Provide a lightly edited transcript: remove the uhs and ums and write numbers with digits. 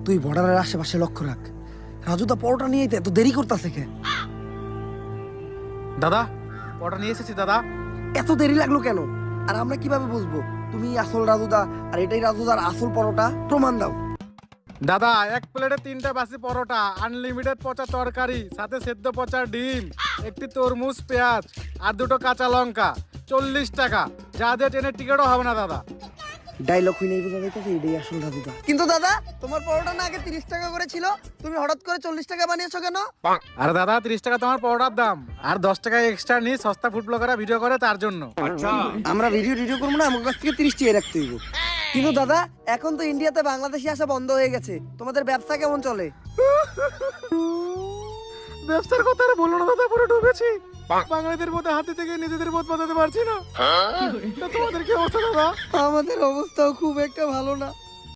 তুই বর্ডারের আশেপাশে লক্ষ্য রাখ। রাজুদা পরোটা নিয়ে এত দেরি করতেছে কে? দাদা পরোটা নিয়ে এসেছি দাদা। এত দেরি লাগলো কেন? আর আমরা কিভাবে বুঝবো তুমি আসল রাজুদা আর এটাই রাজুদার আসল পরোটা? প্রমাণ দাও। দাদা এক প্লেটে 3টা বাসি পরোটা, আনলিমিটেড পচা তরকারি, সাথে সেদ্ধ পচা ডিম, একটি তরমুজ, পেঁয়াজ আর 2টো কাঁচা লঙ্কা, 40 টাকা। যা দিয়ে ট্রেনের টিকিটও হবে না দাদা। ডায়লগ হই নাই বোঝা যাইতেছে এটাই আসল রাজুদা। কিন্তু দাদা তোমার পরোটা না আগে 30 টাকা করে ছিল, তুমি হঠাৎ করে 40 টাকা বানিয়েছো কেন? আর দাদা 30 টাকা তোমার পরোটার দাম, আর 10 টাকা এক্সট্রা নিয়ে সস্তা ফুড ব্লগাররা ভিডিও করে তার জন্য। আমরা ভিডিও করবো না, আমার কাছ থেকে 30 টাকা রাখতে হইব। কিন্তু দাদা এখন তো ইন্ডিয়াতে বাংলাদেশি আসা বন্ধ হয়ে গেছে, তোমাদের ব্যবসা কেমন চলে? ব্যবসার কথা আর বলো না দাদা, পুরো ডুবেছি। বাঙালিদের মধ্যে হাতে থেকে নিজেদের বোধ বাঁচাতে পারছি না। তা তোমাদের কি অবস্থা দাদা? আমাদের অবস্থাও খুব একটা ভালো না।